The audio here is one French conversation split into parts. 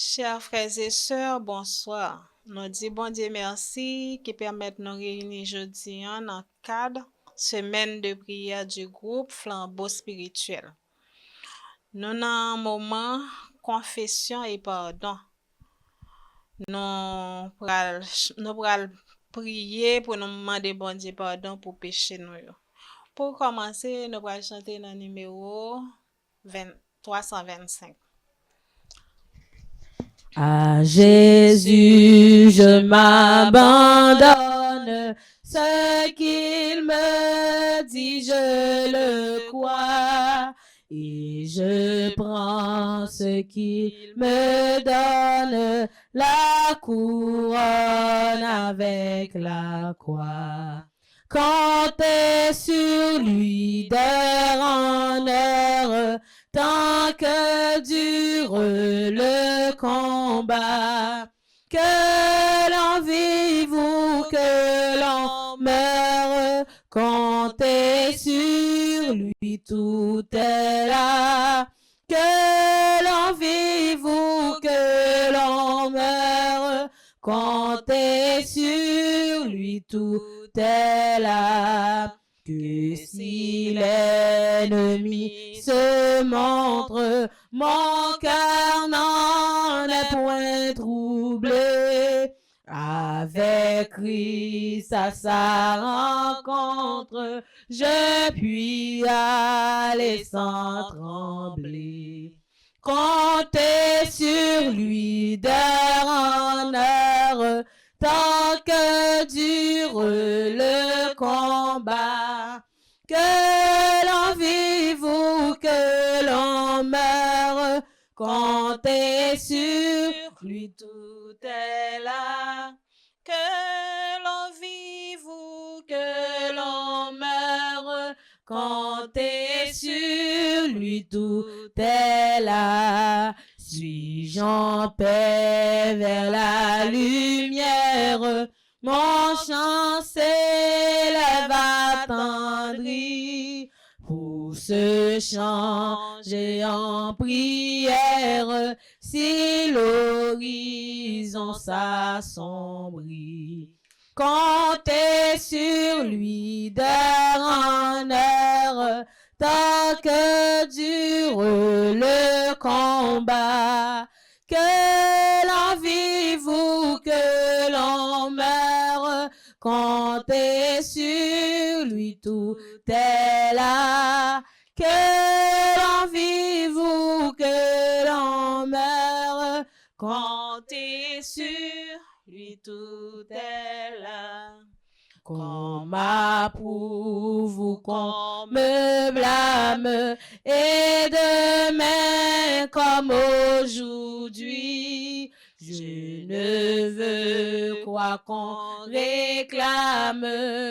Chers frères et sœurs, bonsoir. Nous disons bon Dieu merci qui permet de nous réunir aujourd'hui dans le cadre semaine de prière du groupe Flambeau spirituel. Nous avons un moment confession et pardon. Nous allons prier pour nous demander bon Dieu pardon pour péché nous. Pour commencer, nous allons chanter le numéro 325. À Jésus, je m'abandonne. Ce qu'il me dit, je le crois. Et je prends ce qu'il me donne, la couronne avec la croix. Comptez sur lui d'heure en heure, tant que dure le combat. Que l'on vive ou que l'on meure, comptez sur lui, tout est là. Que l'on vive ou que l'on meure, comptez sur lui, tout est là. Que si l'ennemi se montre, mon cœur n'en est point troublé. Avec Christ à sa rencontre, je puis aller sans trembler. Comptez sur lui d'heure en heure, tant que dure le combat. Que l'on vive ou que l'on meure, comptez sur lui, tout est là. Que l'on vive ou que l'on meure, comptez sur lui, tout est là. Suis-je en paix vers la lumière, mon chant s'élève attendri. Pour ce chant, j'ai en prière, si l'horizon s'assombrit. Comptez sur lui d'heure en heure, tant que dure le combat. Que l'on vive ou que l'on meure, comptez sur lui, tout est là. Que l'on vive ou que l'on meure, comptez sur lui, tout est là. Qu'on m'approuve ou qu'on me blâme, et demain comme aujourd'hui, je ne veux quoi qu'on réclame,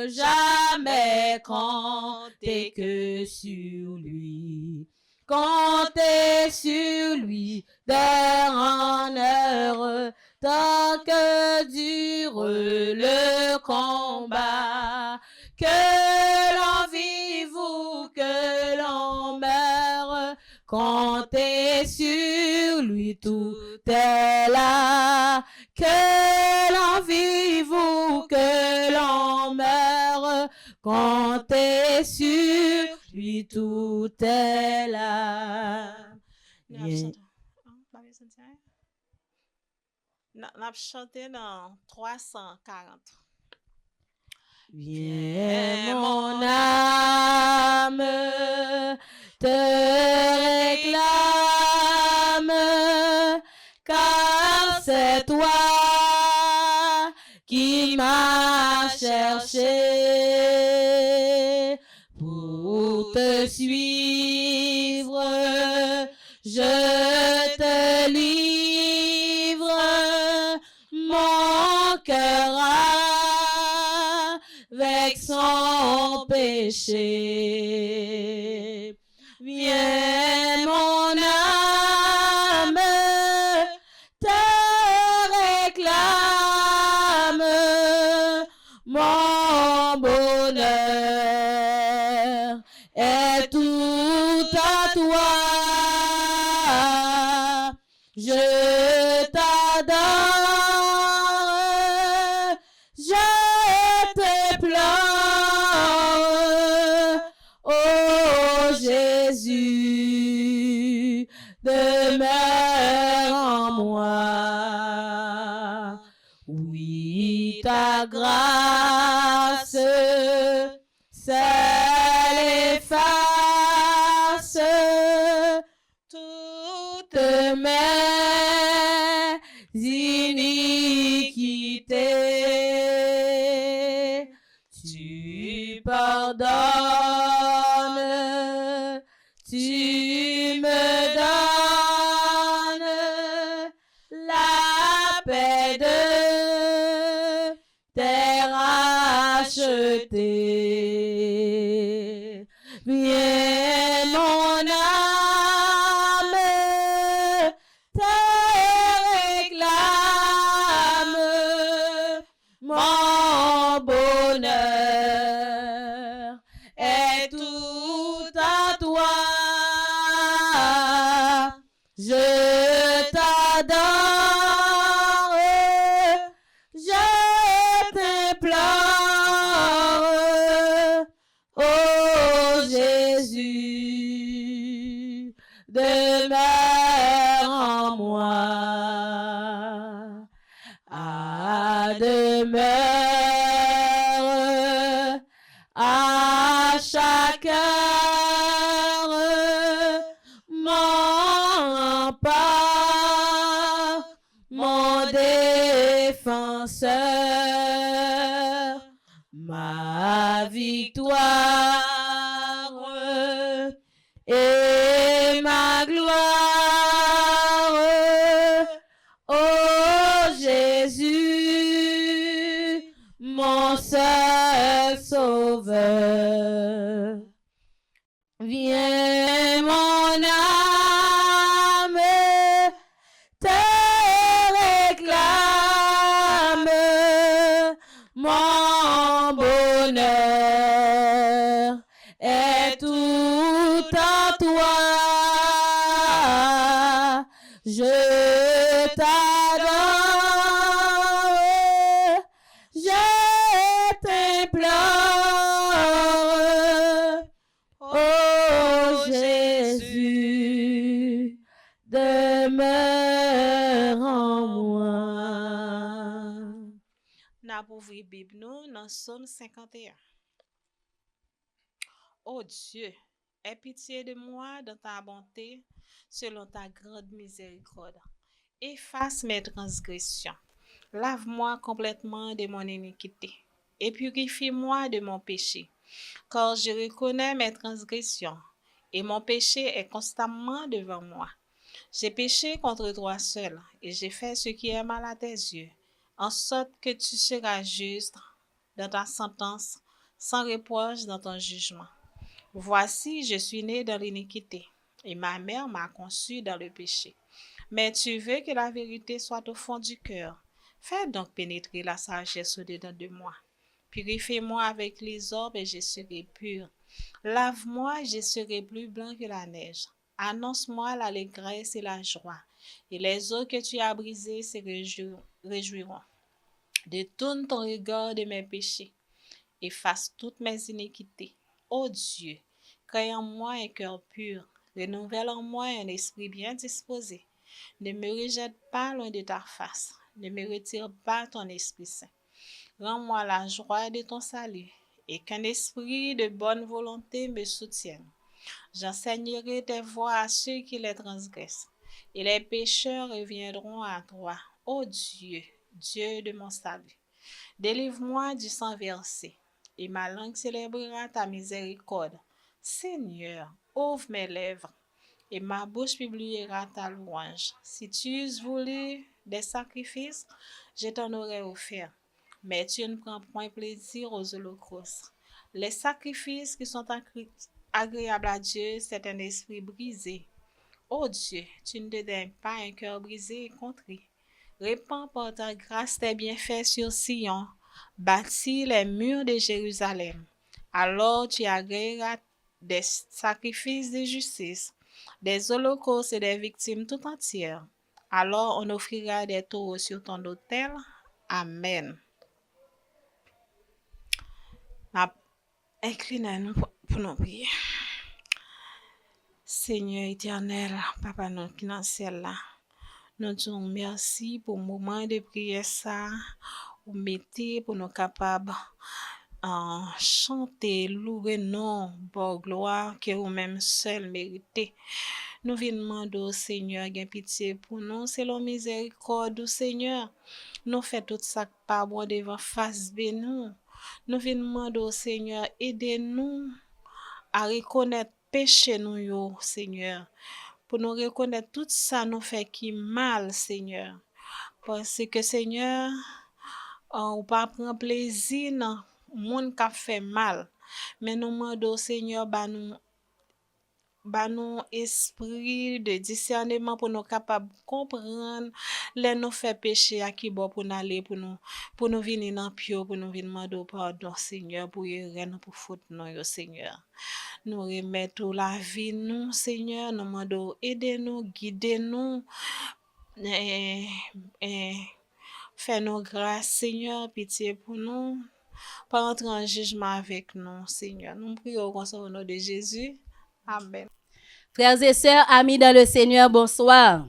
jamais compter que sur lui. Comptez sur lui d'heure en heure, tant que dure le combat. Que l'on vive ou que l'on meure, comptez sur lui, tout est là. Que l'on vive ou que l'on meure, comptez sur lui, tout est là. Nous avons chanté dans 340. Viens mon âme, te réclame, car c'est toi qui m'as cherché. Pour te suivre, je te livre mon cœur avec son péché. Viens mon âme, te réclame, mon bonheur est tout à toi. Je demeure en moi. Oui, ta grâce seule efface toutes mes iniquités. Tu pardonnes, tu me donnes la paix de t'es racheté. Viens mon âme, te réclame, mon bonheur est tout à toi. Je t'adore, je t'implore, oh Jésus, demeure en moi. Ah, demeure à chaque heure, mon rempart, mon défenseur, ma victoire et ma gloire. Oh Jésus, mon seul sauveur. Viens mon âme, te réclame, mon bonheur est tout à toi. Je t'adore, je t'implore, oh Jésus, demeure en moi. N'a pas ouvrir Bible nous dans Psaume 51. Ô Dieu, aie pitié de moi dans ta bonté, selon ta grande miséricorde. Efface mes transgressions. Lave-moi complètement de mon iniquité et purifie-moi de mon péché, car je reconnais mes transgressions et mon péché est constamment devant moi. J'ai péché contre toi seul et j'ai fait ce qui est mal à tes yeux, en sorte que tu seras juste dans ta sentence, sans reproche dans ton jugement. Voici, je suis né dans l'iniquité, et ma mère m'a conçu dans le péché. Mais tu veux que la vérité soit au fond du cœur. Fais donc pénétrer la sagesse au-dedans de moi. Purifie-moi avec l'hysope et je serai pur. Lave-moi et je serai plus blanc que la neige. Annonce-moi l'allégresse et la joie, et les eaux que tu as brisées se réjouiront. Détourne ton regard de mes péchés, efface toutes mes iniquités. Ô Dieu, crée en moi un cœur pur, renouvelle en moi un esprit bien disposé. Ne me rejette pas loin de ta face, ne me retire pas ton Esprit Saint. Rends-moi la joie de ton salut, et qu'un esprit de bonne volonté me soutienne. J'enseignerai tes voies à ceux qui les transgressent, et les pécheurs reviendront à toi. Ô Dieu, Dieu de mon salut, délivre-moi du sang versé, et ma langue célébrera ta miséricorde. Seigneur, ouvre mes lèvres, et ma bouche publiera ta louange. Si tu eusses voulu des sacrifices, je t'en aurais offert, mais tu ne prends point plaisir aux holocaustes. Les sacrifices qui sont agréables à Dieu, c'est un esprit brisé. Ô Dieu, tu ne dédaignes pas un cœur brisé et contrit. Répands par ta grâce tes bienfaits sur Sion, bâtis les murs de Jérusalem. Alors tu agréeras des sacrifices de justice, des holocaustes et des victimes tout entières. Alors on offrira des taureaux sur ton autel. Amen. Inclinez-nous pour nous prier. Seigneur éternel, Papa nous qui dans le ciel là, nous disons merci pour le moment de prière ça, ou mettez pour nous capables chanter, louer non, pour gloire que vous-même seul méritez. Nous venons demander au Seigneur, gain pitié pour nous, c'est la miséricorde, Seigneur. Nous faisons tout ça par bon devant face de nous. Nous venons demander au Seigneur, aidez-nous à reconnaître péché nous, yo, Seigneur. Pour nous reconnaître tout ça nous fait qui mal, Seigneur. Parce que, Seigneur, on pas prendre plaisir dans le monde qui fait mal. Mais nous demandons au Seigneur, nous esprit de discernement pour nous capables de comprendre les nous fait péché à qui bon pour nous aller pour nous venir dans pio pour nous venir demander pardon Seigneur pour rien pour faute nous Seigneur. Nous remettons la vie nous Seigneur, nous demandons aidez-nous, guidez-nous fais-nous grâce Seigneur, pitié pour nous. Pas entrer en jugement avec nous Seigneur. Nous prions comme ça au nom de Jésus. Amen. Frères et sœurs, amis dans le Seigneur, bonsoir.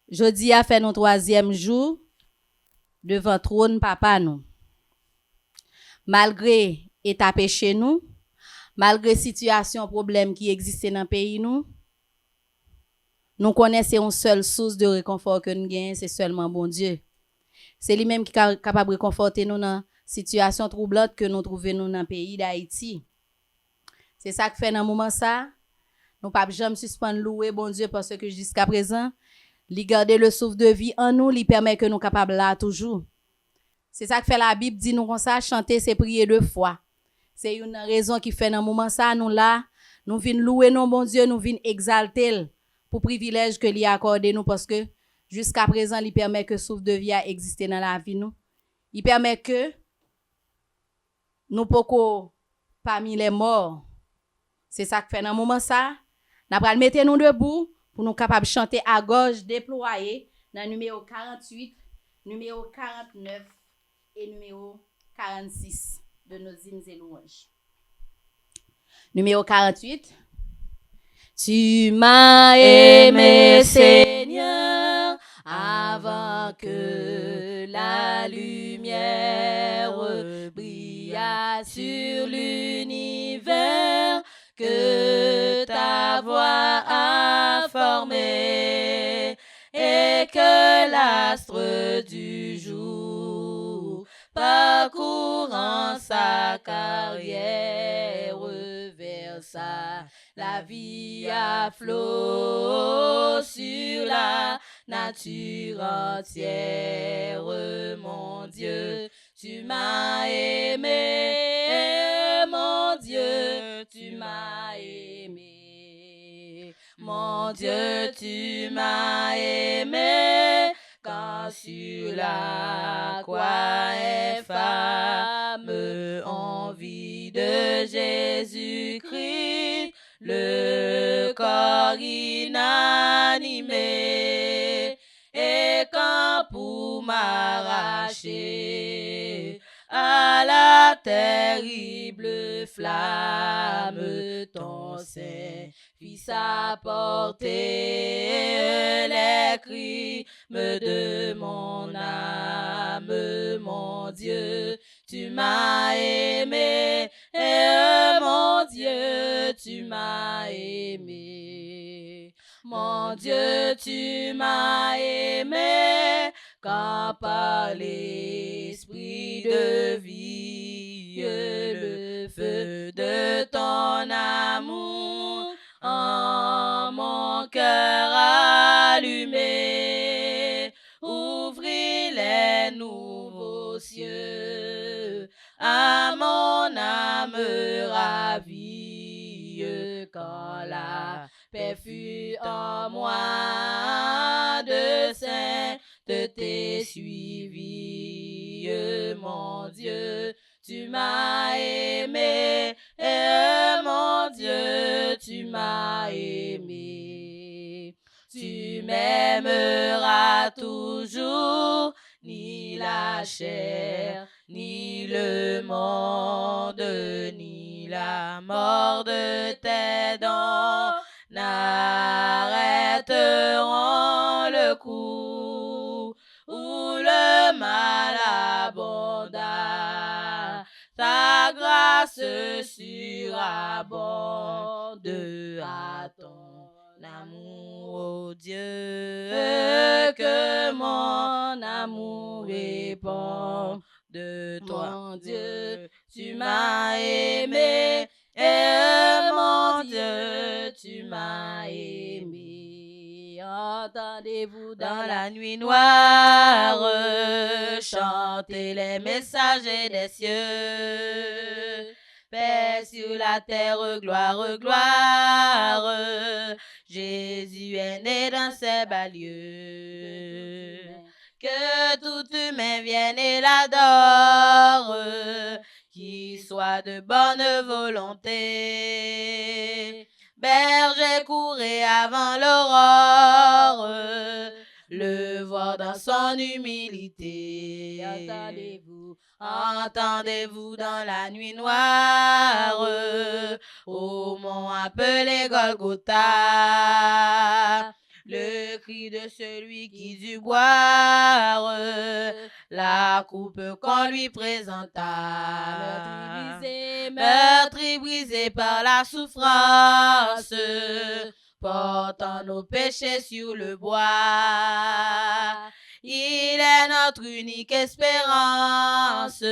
Jeudi a fait notre 3e jour devant trône papa nous. Malgré état péché nous, malgré situation problème qui existait dans le pays nous connaissons une seule source de réconfort que nous gagnons, c'est seulement bon Dieu. C'est lui-même qui est capable de réconforter nous dans situation troublante que nous trouvons dans le pays d'Haïti. C'est ça que fait dans le moment ça. Nous ne pouvons jamais suspendre louer bon Dieu parce que jusqu'à présent, il garde le souffle de vie en nous, il permet que nous capables là toujours. C'est ça que fait la Bible dit nous comme ça, chanter c'est prier 2 fois. C'est une raison qui fait dans le moment ça nous là, nous venons louer non bon Dieu, nous venons exalter pour privilège que lui a accordé nous parce que jusqu'à présent, il permet que souffle de vie a existé dans la vie nous. Il permet que nous pouvons parmi les morts. C'est ça que fait dans le moment ça. Nous allons mettre nous debout pour nous capables de chanter à gorge déployée dans le numéro 48, numéro 49 et numéro 46 de nos hymnes et louanges. Numéro 48. Tu m'as aimé, Seigneur, avant que la lumière brillât sur l'univers, que ta voix a formé et que l'astre du jour parcourant sa carrière versa la vie à flot sur la nature entière. Mon Dieu, tu m'as aimé, mon Dieu, tu m'as aimé. Mon Dieu, tu m'as aimé, quand sur la croix infâme, en vie de Jésus-Christ, le corps inanimé, et quand pour m'arracher à la terrible flamme, ton sein fils a porté les crimes de mon âme. Mon Dieu, tu m'as aimé, et mon Dieu, tu m'as aimé. Mon Dieu, tu m'as aimé, quand par l'esprit de vie, le feu de ton amour en mon cœur allumé, ouvris les nouveaux cieux à mon âme ravie, quand la paix fut en moi, de sainteté suivie. Mon Dieu, tu m'as aimé, et mon Dieu, tu m'as aimé. Tu m'aimeras toujours, ni la chair, ni le monde, ni la mort de tes dents n'arrêteront le coup, où le mal abonda, ta grâce surabonde à ton amour, ô Dieu, que mon amour répond de toi. Mon Dieu, Tu m'as aimé, et mon Dieu, tu m'as aimé. Entendez-vous Dans la nuit noire, chantez les messagers des cieux. Paix sur la terre, gloire, gloire. Jésus est né dans ces bas lieux. Que toute humain vienne et l'adore, qu'il soit de bonne volonté. Berger courez avant l'aurore, le voir dans son humilité. Entendez-vous dans la nuit noire, au mont appelé Golgotha, le cri de celui qui dut boire la coupe qu'on lui présenta. Meurtri, brisé par la souffrance, portant nos péchés sur le bois. Il est notre unique espérance.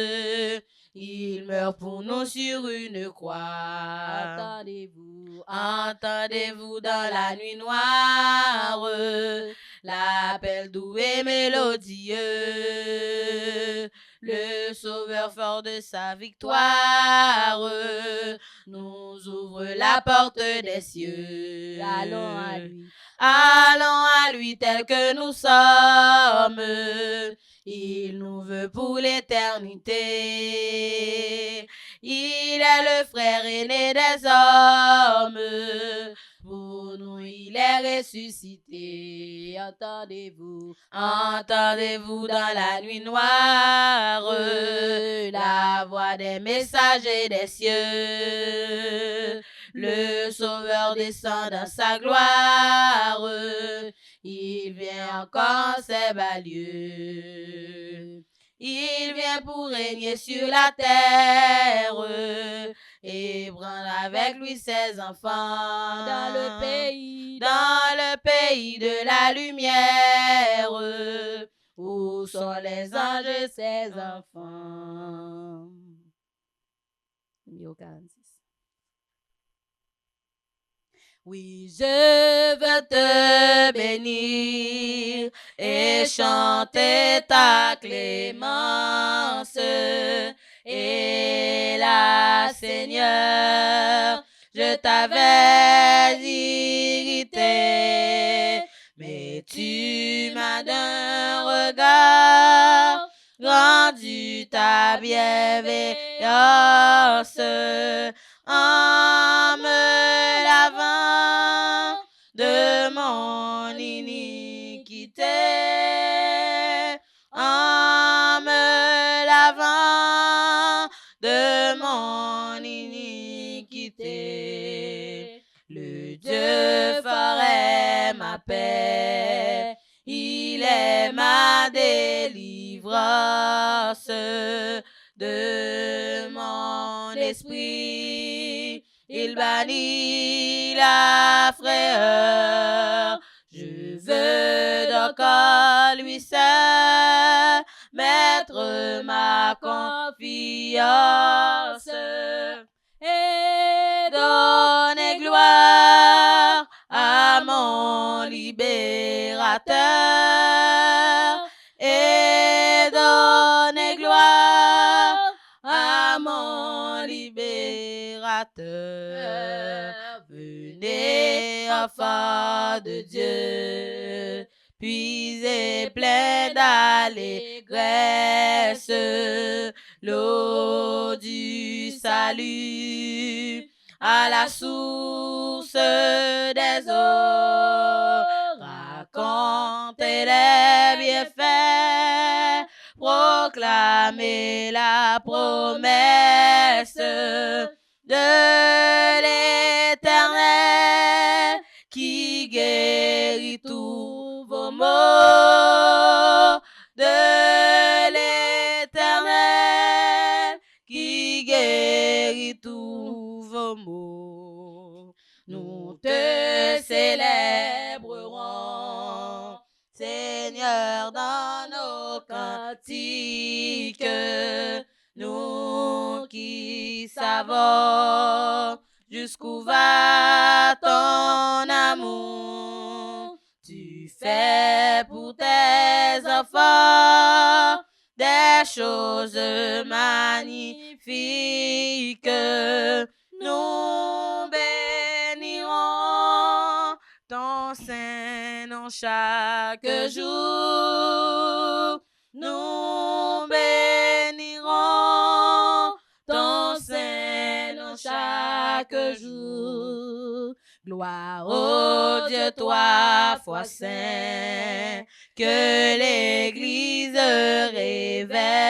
Il meurt pour nous sur une croix. Entendez-vous dans la nuit noire l'appel doux et mélodieux, le Sauveur fort de sa victoire nous ouvre la porte des cieux. Allons à lui. Allons à lui tel que nous sommes. Il nous veut pour l'éternité. Il est le frère aîné des hommes. Pour nous, il est ressuscité. Entendez-vous, entendez-vous dans la nuit noire la voix des messagers des cieux. Le Sauveur descend dans sa gloire. Il vient encore en ces bas lieux. Il vient pour régner sur la terre et prendre avec lui ses enfants dans le pays de la lumière où sont les anges et ses enfants. Oui, je veux te bénir et chanter ta clémence. Et là, Seigneur, je t'avais irrité, mais tu m'as d'un regard rendu ta bienveillance en me lavant de mon iniquité, en me lavant de mon iniquité. Le Dieu fort est ma paix, il est ma délivrance de mon esprit. Il bannit la frayeur. Je veux donc en lui seul mettre ma confiance et donner gloire à mon libérateur et donner gloire à mon libérateur. Venez, enfants de Dieu, puisez plein d'allégresse l'eau du salut à la source des eaux. Racontez les bienfaits, proclamez la promesse de l'Éternel qui guérit tous vos maux, de l'Éternel qui guérit tous vos maux. Nous te célébrerons, Seigneur, dans nos cantiques, nous qui savons jusqu'où va ton amour. Tu fais pour tes enfants des choses magnifiques. Nous bénirons ton Saint-Nom chaque jour. Nous bénirons ton Saint-Nom chaque jour. Gloire au Dieu trois fois saint, que l'Église révère.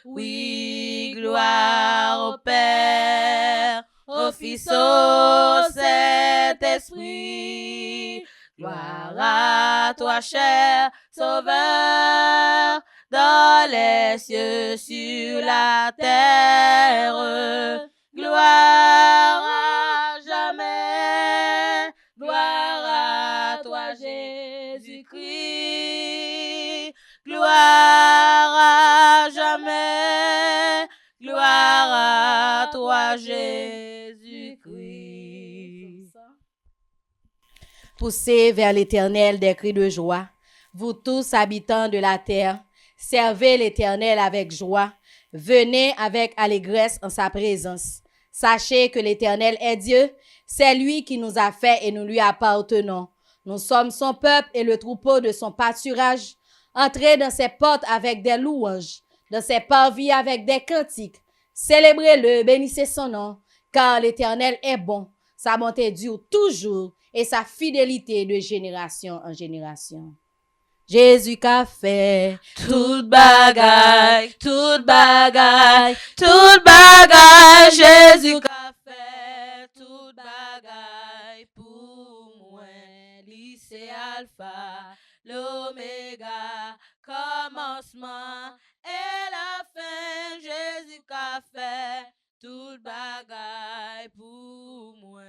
Oui, gloire au Père, au Fils, au Saint-Esprit. Gloire à toi, cher Sauveur, dans les cieux, sur la terre. Gloire à jamais, gloire à toi, Jésus-Christ. Gloire à jamais, gloire à toi, Jésus-Christ. Poussez vers l'Éternel des cris de joie, vous tous habitants de la terre, servez l'Éternel avec joie, venez avec allégresse en sa présence. Sachez que l'Éternel est Dieu, c'est lui qui nous a fait et nous lui appartenons. Nous sommes son peuple et le troupeau de son pâturage. Entrez dans ses portes avec des louanges, dans ses parvis avec des cantiques. Célébrez-le, bénissez son nom, car l'Éternel est bon. Sa bonté dure toujours et sa fidélité de génération en génération. Jésus qu'a fait toute bagaille, toute bagaille, toute bagaille. Jésus qu'a fait toute bagaille pour moi. Lycée Alpha, l'Oméga, commencement et la fin. Jésus qu'a fait toute bagaille pour moi.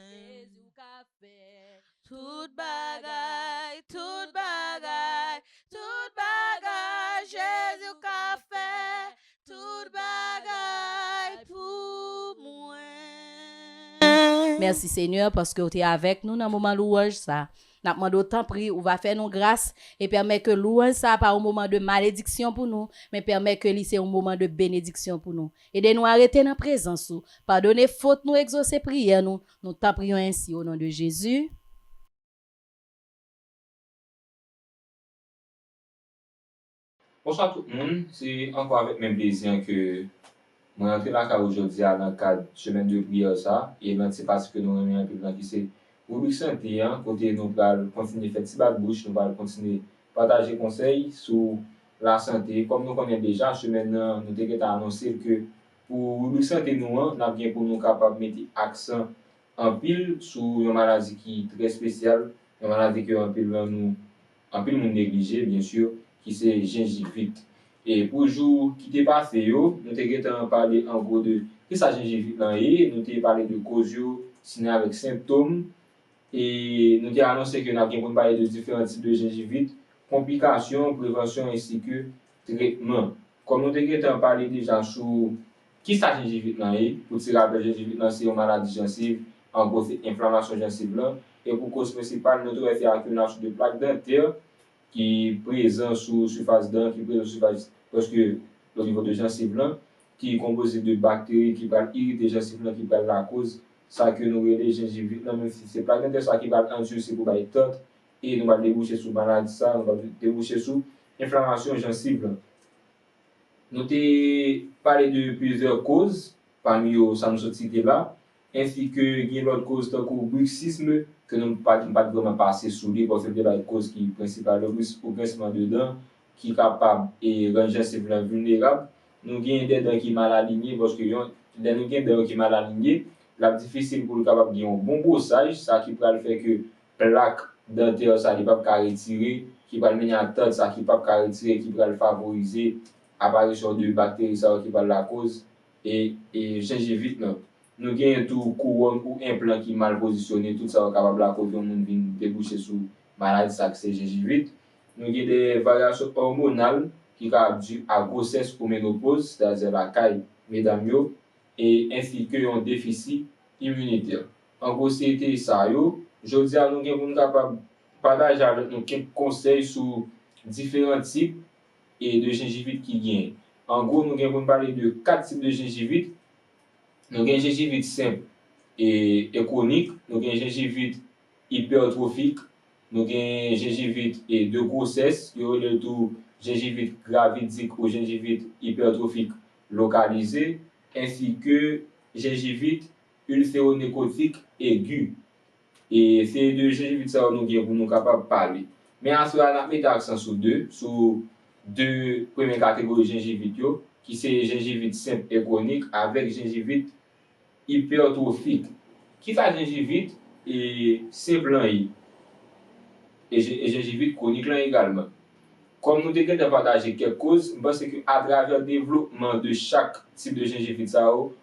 Jésus qu'a fait toute bagaille, toute bagaille, toute bagaille. Jésus qu'a fait toute bagaille pour moi. Merci Seigneur parce que tu es avec nous dans le moment louange ça. N'a demandé autant prix ou va faire nous grâce et permet que louange ça pas un moment de malédiction pour nous, mais permet que c'est un moment de bénédiction pour nous. Aidez-nous à arrêter dans présence ou pardonnez faute nous exaucer prière nous. Nous t'en prions ainsi au nom de Jésus. Bonsoir tout le monde, c'est encore avec même plaisir que je suis entré là aujourd'hui dans le cadre de semaine de prière ça, et c'est parce que nous avons un peu de qui c'est rubrique santé, côté nous allons continuer à faire petit bas de bouche, nous allons continuer à partager conseils sur la santé. Comme nous connaissons déjà, semaine nous avons annoncé que pour rubrique santé nous avons bien pour nous capables de mettre accent en pile sur une maladie qui est très spéciale, une maladie que en pile nous négligé bien sûr, qui c'est gingivite. Et pour le jour qui est passé, nous avons parlé en gros de qui ça gingivite là est, nous avons parlé de causes, sinon avec symptômes, et nous avons annoncé que nous avons parlé de différents types de gingivite, complications, prévention ainsi que traitement. Comme nous avons parlé déjà sur qui ça gingivite là est, pour tirer la gingivite là c'est une maladie gencive, en gros c'est inflammation gencive là, et pour cause principale nous devons faire accumulation de plaques dentaires qui est présent sur surface dent, qui est présent sur surface parce que au niveau de gencive blanc, qui est composé de bactéries qui peuvent irriter gencive blanc, qui peuvent la cause ça que nous les gingivite là, même si c'est pas dentaire ça qui va endurcir pour bailler tente et nous va déboucher sur maladie ça, nous va déboucher sur inflammation gencive blanc. Nous avons parlé de plusieurs causes parmi eux ça nous sortit là, ainsi que il y a l'autre cause comme le bruxisme que nous ne pouvons pas vraiment passer sous lui parce que c'est la cause qui est principale, le grincement de dents qui est capable et rendre gencive vulnérable. Nous avons des dents qui sont mal alignées parce que dès nous gen dents qui mal aligné, la difficile pour le capable de un bon brossage, ça qui peut le faire que plaque dentaire ça n'est pas qu'à retirer, qui va mener à tête ça qui pas qu'à retirer, qui va le favoriser apparition de bactéries ça qui va la cause et gingivite non. Nous gagnons tout couronne ou implant qui mal positionné, tout ça capable la cause de monde vient déboucher sur maladie ça c'est gingivite. Nous avons des variations hormonales qui sont dues à grossesse ou ménopause, c'est-à-dire la caille, mesdames, et ainsi qu'un déficit immunitaire. En gros, c'était ça. Je dis à nous sommes capables de partager avec nous quelques conseils sur différents types et de gingivite qui gagnent. En gros, nous allons parler de 4 types de gingivite. Nous avons gingivite simple et chronique, nous avons gingivite hypertrophique, nous avons gingivite et de grossesse, nous avons tout gingivite gravidique ou gingivite hypertrophique localisée, ainsi que gingivite ulcéronécrotique aiguë. Et c'est de gingivite ça nous avons pour nous capables de parler. Mais ensuite, on a mis l'accent sur deux premières catégories de gingivite, qui c'est gingivite simple et chronique avec gingivite hypertrophique. Qui fait gingivite et simple et gingivite chronique également. Comme nous devons partager quelques causes, je pense qu'à travers le développement de chaque type de gingivite,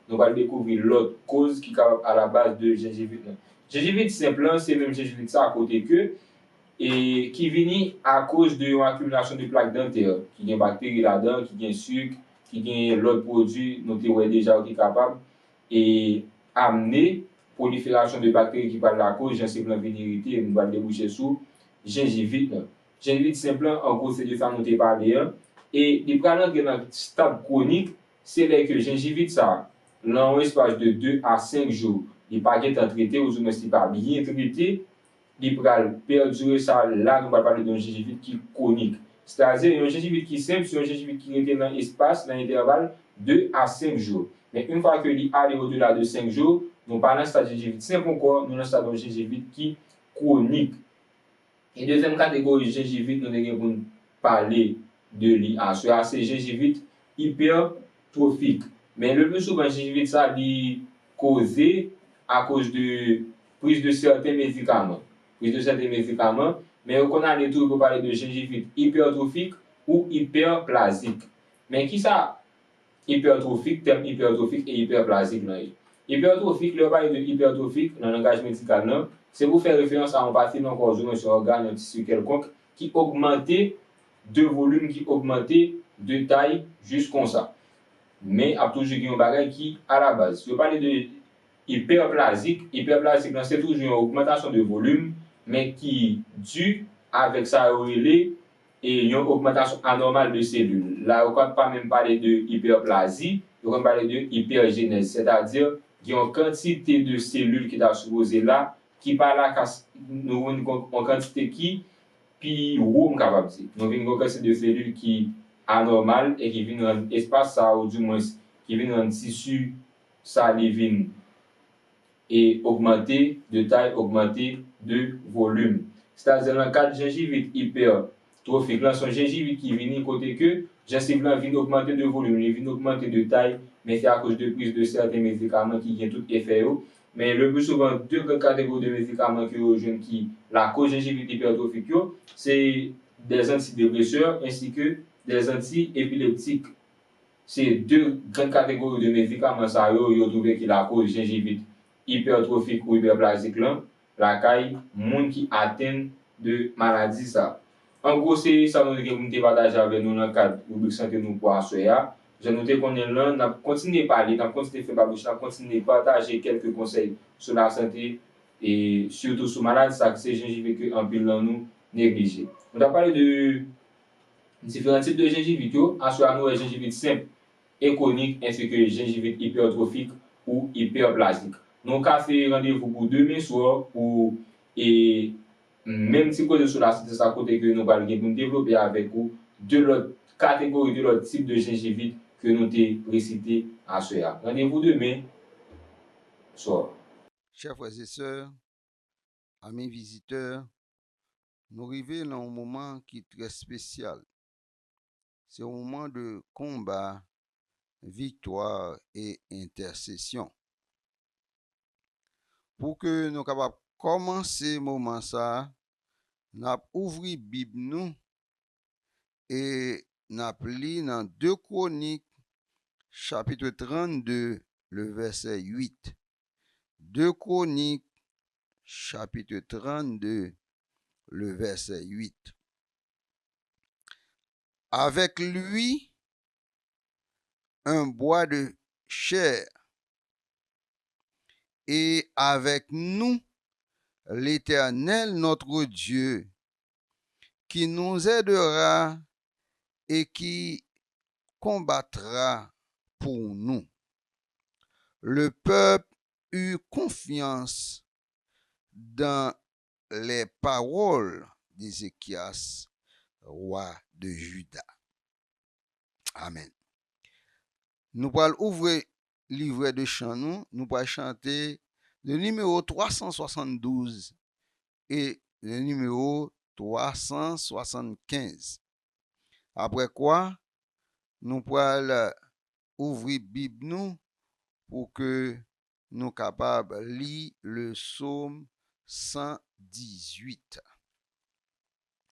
nous allons découvrir l'autre cause qui est à la base de gingivite. Gingivite simple, c'est même gingivite ça à côté que, et qui vient à cause de l'accumulation de plaques dentaires, qui ont des bactéries là-dedans, qui ont sucre, qui ont l'autre produit, nous avons déjà qui est capable, et amener prolifération de bactéries qui parlent de la cause, j'ai simplement vénérité, nous allons déboucher sur gingivite. Gingivite simple, en gros, c'est de ça nous avons parlé. Et il prend dans le stade chronique, c'est là que gingivite, ça, dans un espace de 2 à 5 jours, il n'est pas bien traité, ou sinon, c'est pas bien traité, il va perdurer ça. Là, nous allons parler d'une gingivite qui est chronique. C'est-à-dire, une gingivite qui est simple, c'est une gingivite qui est dans l'espace, dans l'intervalle 2 à 5 jours. Mais une fois que l'il allait au-delà de 5 jours, nous parlons de stade gingivite simple encore, nous avons une gingivite qui est chronique. Et deuxième catégorie de gingivite, nous devons parler de l'IA. C'est gingivite hypertrophique. Mais le plus souvent, gingivite, ça est causé à cause de prise de certains médicaments. Mais on a les tout pour parler de gingivite hypertrophique ou hyperplasique. Mais qui ça? Hypertrophique, terme hypertrophique et hyperplasique. Hypertrophique, le parler de hypertrophique dans le langage médical, c'est pour faire référence à un partie d'un corps humain, un organe, un tissu quelconque qui augmentait de volume, qui augmentait de taille, juste comme ça. Mais a toujours un bagage qui à la base. Si vous parlez de hyperplasique, c'est toujours une augmentation de volume, mais qui due avec ça et une augmentation anormale de cellules. Là, on ne peut pas même parler de hyperplasie, on peut parler de hypergénèse, c'est-à-dire qu'il y a une quantité de cellules qui est supposée là, qui par là, nous avons une quantité qui, puis, on capable de dire. Nous avons une quantité de cellules qui est anormale et qui vient dans l'espace, ça, ou du moins, qui vient dans le tissu, ça, les vient et augmenter de taille, augmenter de volume. C'est-à-dire, dans le cas de gingivite hypertrophique, là, son gingivite qui vient côté que, gingivite vient augmenter de volume, il vient augmenter de taille, mais c'est à cause de prise de certains médicaments qui viennent tout effet. Mais le plus souvent, deux catégories de médicaments qui la cause gingivite hypertrophique, c'est des antidépresseurs ainsi que des antiépileptiques. C'est deux grandes catégories de médicaments, ça, ils ont trouvé que la cause gingivite hypertrophique ou hyperplasique, la caille, monde qui atteint de maladie, ça. En gros, c'est ça que nous partager avec nous dans le cadre de rubrique santé nous pour assurer. Je noté qu'on est là, on continue à parler, on continue à faire babouche, on continue à partager quelques conseils sur la santé et surtout sur maladie, ça que c'est gingivite que en pile dans nous négligé. On a parlé de différents types de gingivite, assurez-nous une gingivite simple et chronique ainsi que gingivite hypertrophique ou hyperplasique. Nous avons fait rendez-vous pour demain soir pour et même si côté sur la site ça côté que nous allons développer avec vous de l'autre catégorie, de l'autre type de gingivite que nous avons précité à ce soir. Rendez-vous demain soir. Chers frères et sœurs, amis visiteurs, nous arrivons dans un moment qui est très spécial. C'est un moment de combat victoire et intercession. Pour que nous capables commencer moment ça, n'a ouvri Bible nous et n'a li dans 2 Chroniques chapitre 32 le verset 8. 2 Chroniques chapitre 32 le verset 8. Avec lui un bois de chair et avec nous l'Éternel notre Dieu qui nous aidera et qui combattra pour nous. Le peuple eut confiance dans les paroles d'Ézéchias, roi de Juda. Amen. Nous allons ouvrir le livret de chant, nous allons chanter le numéro 372 et le numéro 375. Après quoi, nous allons ouvrir Bible nous pour que nous capables de lire le psaume 118.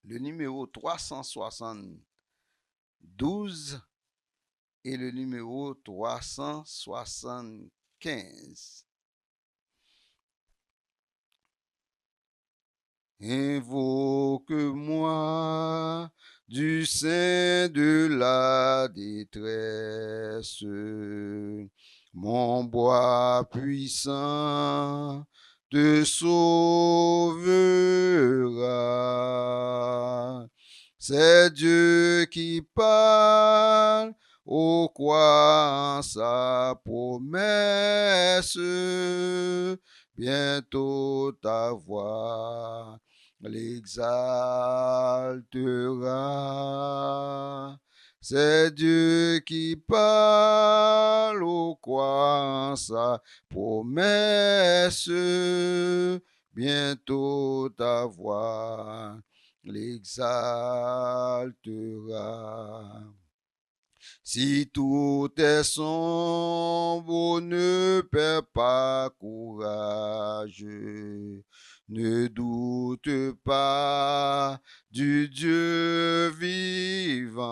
Le numéro 372 et le numéro 375. Invoque-moi du sein de la détresse, mon bois puissant te sauvera. C'est Dieu qui parle, ô crois en sa promesse, bientôt ta voix l'exaltera. C'est Dieu qui parle, ô crois en sa promesse, bientôt ta voix l'exaltera. Si tout est sombre, ne perds pas courage, ne doute pas du Dieu vivant.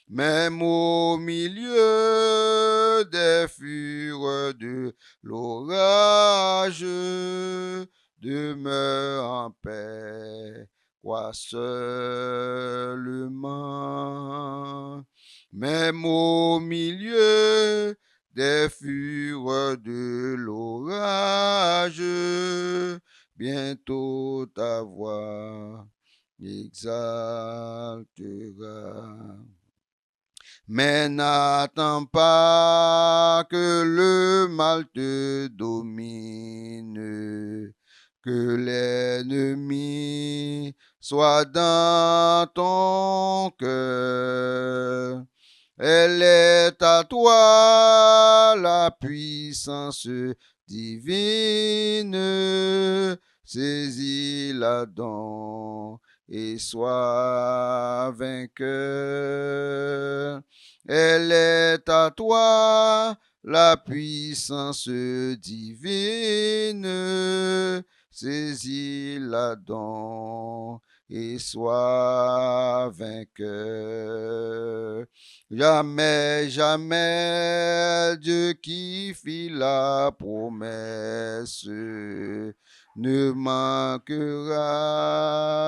Même au milieu des fureurs de l'orage, demeure en paix, crois seulement. Même au milieu des fureurs de l'orage, bientôt ta voix exaltera. Mais n'attends pas que le mal te domine, que l'ennemi soit dans ton cœur. Elle est à toi la puissance divine, saisis-la donc et sois vainqueur. Elle est à toi la puissance divine, saisis-la donc et sois vainqueur. Jamais, jamais Dieu qui fit la promesse ne manquera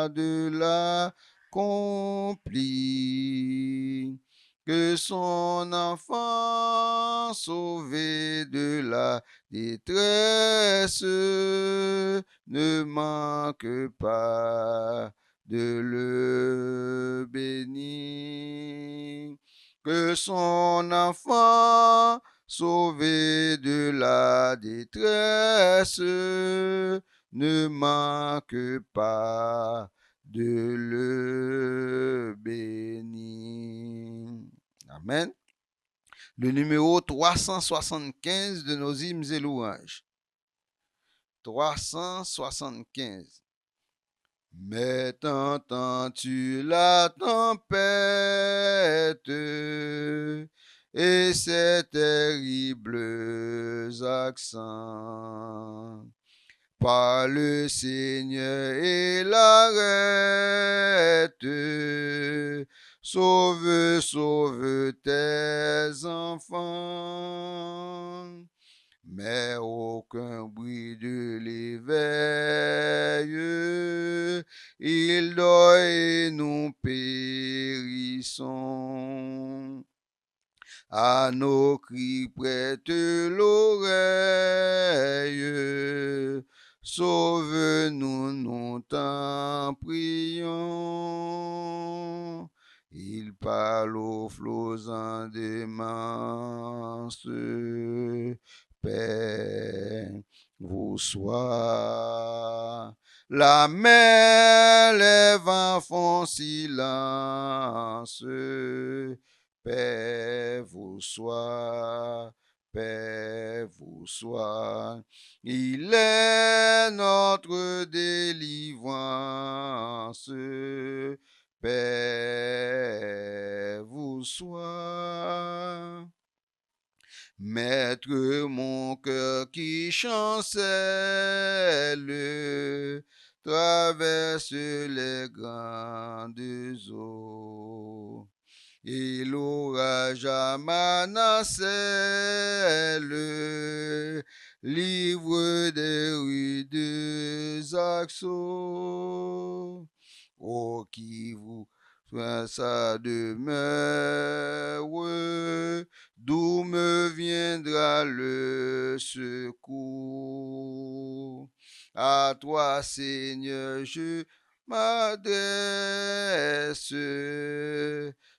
de l'accomplir. Que son enfant sauvé de la détresse ne manque pas de le bénir. Que son enfant sauvé de la détresse ne manque pas de le bénir. Amen. Le numéro 375 de nos hymnes et louanges. 375. Mais t'entends-tu la tempête et ses terribles accents? Par le Seigneur et l'arrête. Sauve, sauve tes enfants. Mais aucun bruit de l'éveil, il dort et nous périssons. À nos cris prête l'oreille, sauve-nous, nous t'en prions. Il parle aux flots en démence, paix vous soit. La mer, les vents font silence, paix vous soit, paix vous soit. Il est notre délivrance, paix vous soit. Maître, mon cœur qui chancelle, traverse les grandes eaux. Et l'orage à ma nacelle, livre des rudes accents. Oh, qui vous soit sa demeure, d'où me viendra le secours. À toi, Seigneur, je m'adresse,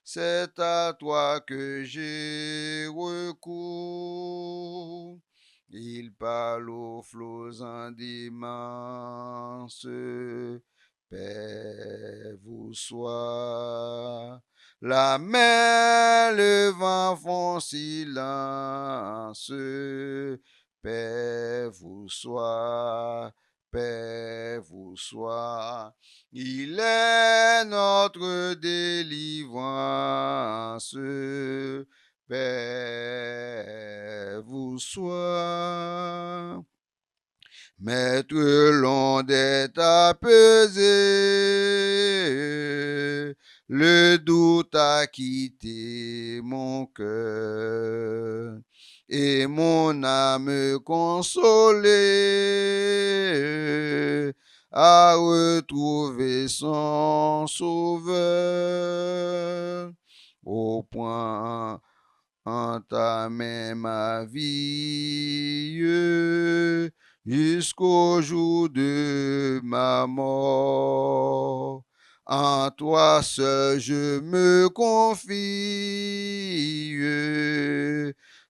c'est à toi que j'ai recours. Il parle aux flots en démence, paix vous soit. La mer, le vent font silence, paix vous soit, paix vous soit. Il est notre délivrance, paix vous soit. Maître, l'onde est apaisée, le doute a quitté mon cœur, et mon âme consolée a retrouvé son sauveur. Au point entamé ma vie jusqu'au jour de ma mort. En toi seul je me confie,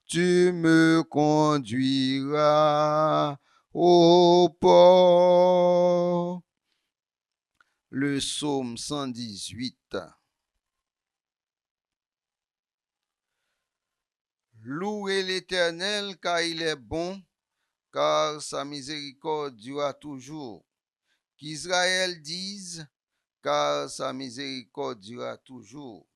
tu me conduiras au port. Le psaume 118. Louez l'Éternel car il est bon, car sa miséricorde durera toujours. Qu'Israël dise, car sa miséricorde durera toujours.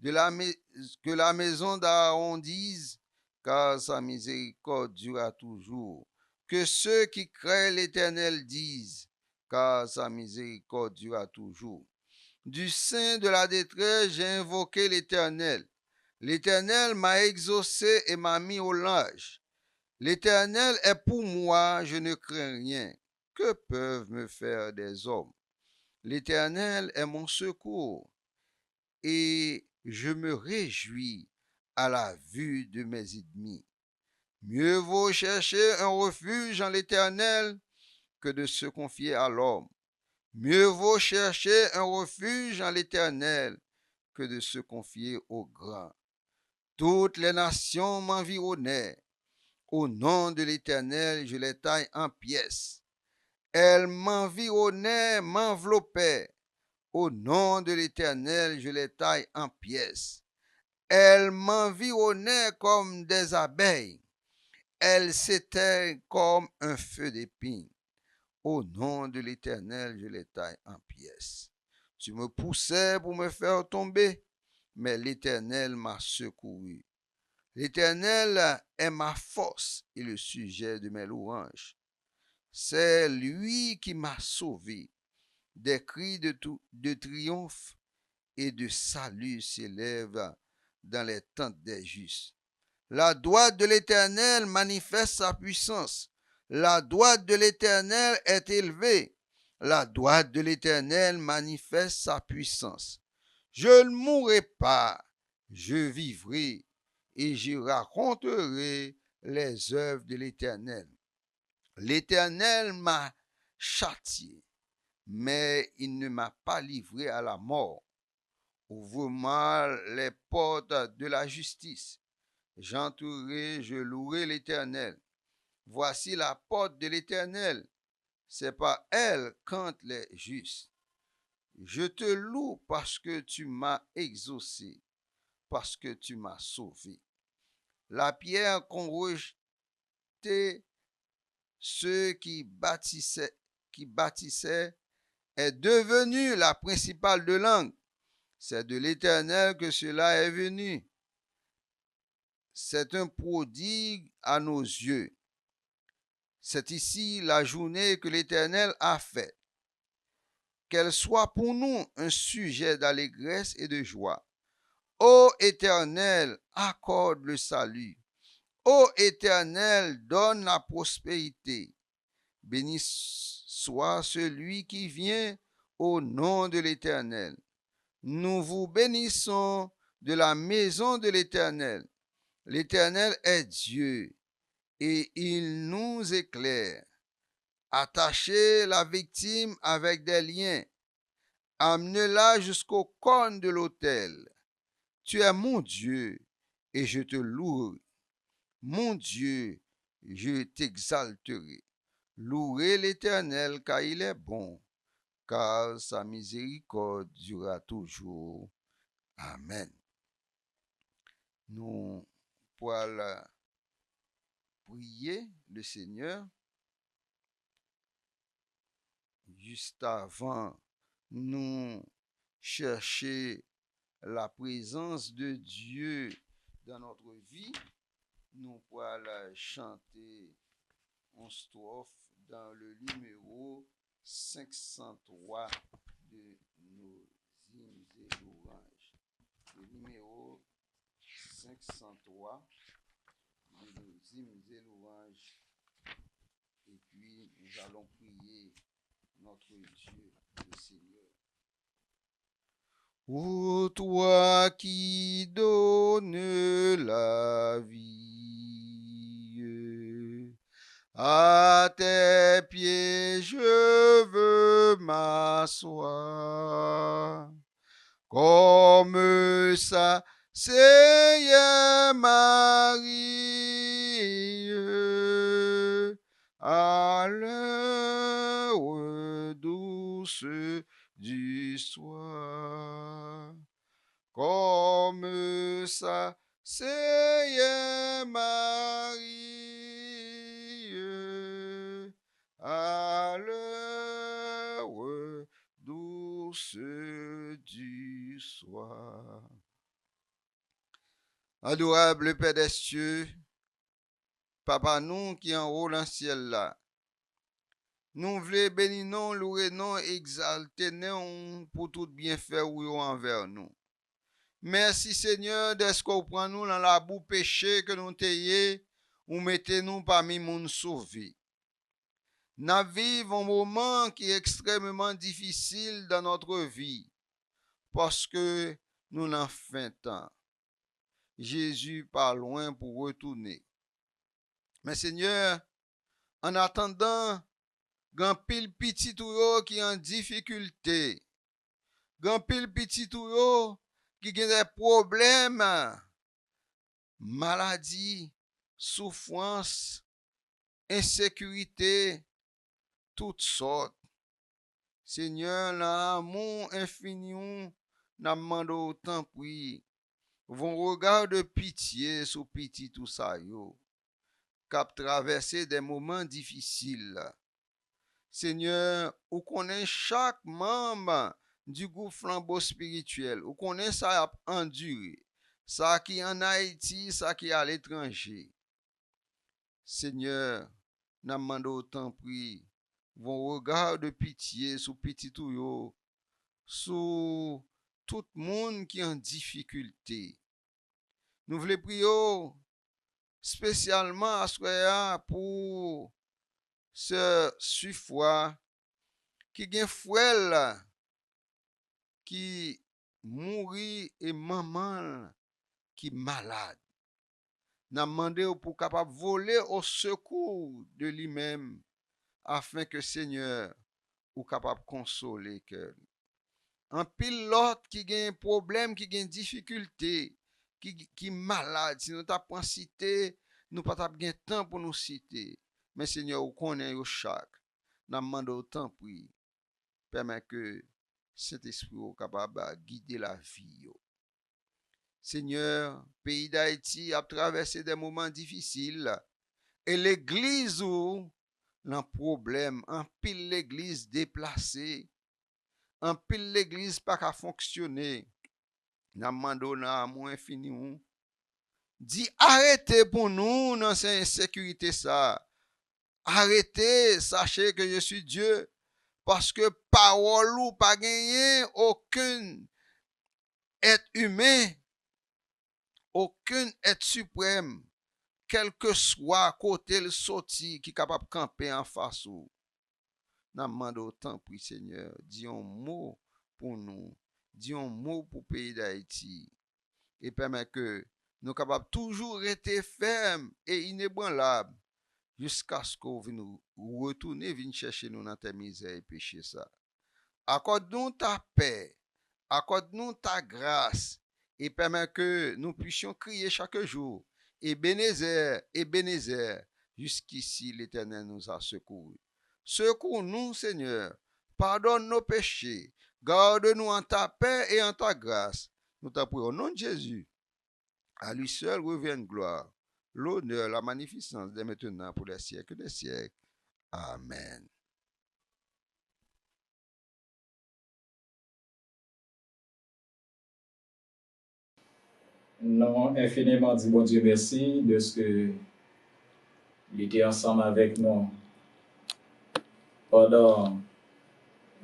Que la maison d'Aaron dise, car sa miséricorde durera toujours. Que ceux qui craignent l'Éternel disent, car sa miséricorde durera toujours. Du sein de la détresse, j'ai invoqué l'Éternel. L'Éternel m'a exaucé et m'a mis au large. L'Éternel est pour moi, je ne crains rien. Que peuvent me faire des hommes? L'Éternel est mon secours et je me réjouis à la vue de mes ennemis. Mieux vaut chercher un refuge en l'Éternel que de se confier à l'homme. Mieux vaut chercher un refuge en l'Éternel que de se confier au grand. Toutes les nations m'environnaient. Au nom de l'Éternel, je les taille en pièces. Elles m'environnaient, m'enveloppaient. Au nom de l'Éternel, je les taille en pièces. Elles m'environnaient comme des abeilles. Elles s'éteignent comme un feu d'épines. Au nom de l'Éternel, je les taille en pièces. Tu me poussais pour me faire tomber, mais l'Éternel m'a secouru. L'Éternel est ma force et le sujet de mes louanges. C'est lui qui m'a sauvé. Des cris de triomphe et de salut s'élèvent dans les tentes des justes. La droite de l'Éternel manifeste sa puissance. La droite de l'Éternel est élevée. La droite de l'Éternel manifeste sa puissance. Je ne mourrai pas, je vivrai et je raconterai les œuvres de l'Éternel. L'Éternel m'a châtié, mais il ne m'a pas livré à la mort. Ouvre-moi les portes de la justice. J'entourerai, je louerai l'Éternel. Voici la porte de l'Éternel. C'est par elle qu'entrent les justes. Je te loue parce que tu m'as exaucé, parce que tu m'as sauvé. La pierre qu'ont rejetée ceux qui bâtissaient est devenue la principale de langue. C'est de l'Éternel que cela est venu. C'est un prodigue à nos yeux. C'est ici la journée que l'Éternel a faite. Qu'elle soit pour nous un sujet d'allégresse et de joie. Ô Éternel, accorde le salut. Ô Éternel, donne la prospérité. Béni soit celui qui vient au nom de l'Éternel. Nous vous bénissons de la maison de l'Éternel. L'Éternel est Dieu et il nous éclaire. Attachez la victime avec des liens. Amenez-la jusqu'au corne de l'autel. Tu es mon Dieu et je te louerai. Mon Dieu, je t'exalterai. Louez l'Éternel car il est bon, car sa miséricorde durera toujours. Amen. Nous pourrons prier le Seigneur. Juste avant, nous chercher la présence de Dieu dans notre vie. Nous pourrons chanter une strophe dans le numéro 503 de nos hymnes et louanges. Le numéro 503 de nos hymnes et louanges. Et puis nous allons prier notre Dieu, le Seigneur. Ô toi qui donnes la vie, à tes pieds je veux m'asseoir, comme ça, Seigneur Marie, à l'heure douce du soir, comme ça, Seigneur Marie, à l'heure douce du soir. Adorable Père des cieux, Papa nous qui en haut dans le ciel là, nous voulons bénir nous, louer nous, exalter nous pour tout bienfait ou envers nous. Merci Seigneur d'être qu'on prend nous dans la boue péché que nous t'ayons, ou mettez nous parmi moun sauvés. Nous vivons un moment qui est extrêmement difficile dans notre vie, parce que nous n'en faisons temps. Jésus pas loin pour retourner. Mais Seigneur, en attendant, grand pile petit tout qui en difficulté, grand pile petit tout qui a des problèmes, maladie, souffrance, insécurité, toutes sortes. Seigneur, l'amour infini, nous demandons autant pri, vos regards de pitié sur petit tout ça yo, cap traverser des moments difficiles. Seigneur, ou connaît chaque membre du groupe Flambeau Spirituel, ou connaît ça a enduré, ça qui en Haïti, ça qui à l'étranger. Seigneur, n'a demandé autant prix, vos regards de pitié sur petit tout sur tout le monde qui est en difficulté. Nous voulons prier spécialement à ce pour ce suffoi qui gen frère qui mourit et maman qui malade. N'a demandé pour capable voler au secours de lui-même afin que Seigneur ou capable consoler que en pile l'autre qui gen problème, qui gen difficulté, qui malade, si nous t'a pas cité, nous pas t'a gen temps pour nous citer. Mais Seigneur, ou connaît yo chaque. N'a demandé autant prix. Permet que cet esprit est capable de guider la vie. Seigneur, pays d'Haïti a traversé des moments difficiles et l'église ou un problème, en pile l'église déplacée, en pile l'église pas qu'à fonctionner. N'a demandé à mon infini ou dit arrêtez pour nous dans cette insécurité ça. Arrêtez, sachez que je suis Dieu. Parce que parole ou pas gagné aucun être humain, aucun être suprême, quel que soit côté le sorti qui est capable de camper en face ou. N'a demandé autant pour Seigneur, dis un mot pour nous, dis un mot pour le pays d'Haïti et permet que nous capables toujours rester fermes et inébranlables jusqu'à ce qu'on vienne nous retourner, vienne chercher nous dans tes misères et péchés ça. Accorde-nous ta paix, accorde-nous ta grâce et permet que nous puissions crier chaque jour. Ebenezer, Ebenezer, jusqu'ici l'Éternel nous a secourus. Secours-nous, Seigneur, pardonne nos péchés, garde-nous en ta paix et en ta grâce. Nous t'en prions au nom de Jésus. À lui seul revienne gloire, l'honneur, la magnificence dès maintenant pour les siècles des siècles. Amen. Non, infiniment dit bon Dieu merci de ce que il était ensemble avec nous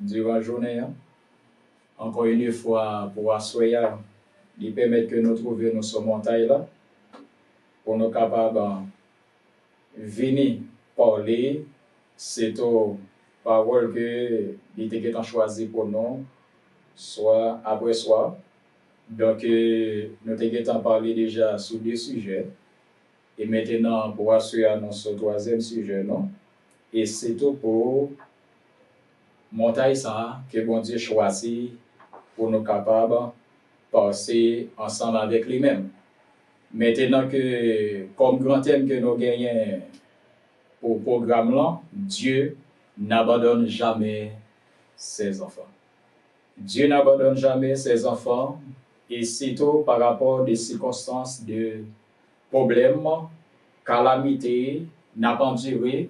durant la journée. Encore une fois, pour assoyer, il permet que nous trouvions sur montagne là, pour nous capables de venir parler, c'est aux paroles que il était choisi pour nous, soit après soir. Donc, nous avons parlé déjà sur deux sujets. Et maintenant, pour assurer notre troisième sujet, non? Et c'est tout pour montagne ça que bon Dieu choisit pour nous capables de passer ensemble avec lui-même. Maintenant que, comme grand thème que nous gagnons pour le programme là, Dieu n'abandonne jamais ses enfants. Dieu n'abandonne jamais ses enfants. Et c'est tout par rapport à des circonstances de problèmes, calamités, n'a pas duré,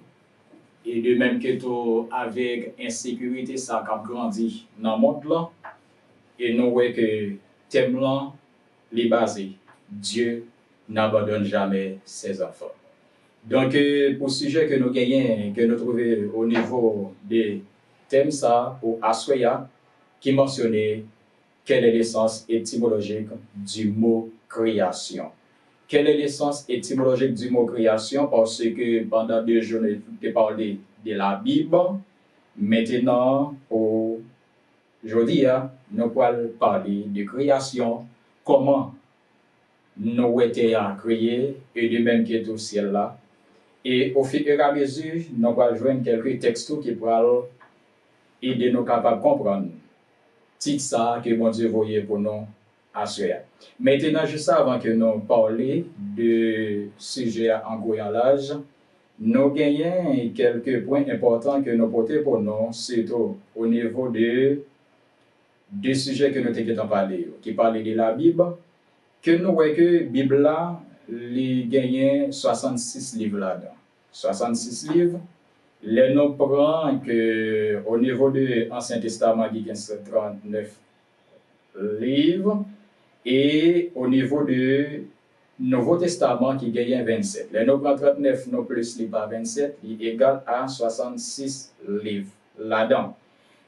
et de même que tout avec insécurité, ça a grandi dans le monde là, et nous voyons que thème là, est basé. Dieu n'abandonne jamais ses enfants. Donc, pour le sujet que nous gagnons, que nous trouvons au niveau des thèmes, ça, pour Assoya, qui mentionnait quel est l'essence étymologique du mot création. Quelle est l'essence étymologique du mot création? Parce que pendant 2 jours, nous avons parlé de la Bible. Maintenant, aujourd'hui, nous allons parler de création. Comment nous avons créé, et de même que tout ciel là. Et au fur et à mesure, nous allons joindre quelques textes qui pourront aider nous capables de comprendre. C'est ça que bon Dieu voyait pour nous assurer. Maintenant, juste avant que nous parlions de sujet en goyalage, nous gagnons quelques points importants que nous portons pour nous, surtout au niveau de deux sujets que nous avons parlé, qui parlent de la Bible, que nous voyons que la Bible là, il gagne 66 livres là-dedans. 66 livres, les nous prend que au niveau de l'Ancien Testament, il y a 39 livres, et au niveau de Nouveau Testament, qui gagne 27. Les nous prend 39, nous plus les par 27, il est égal à 66 livres là-dedans.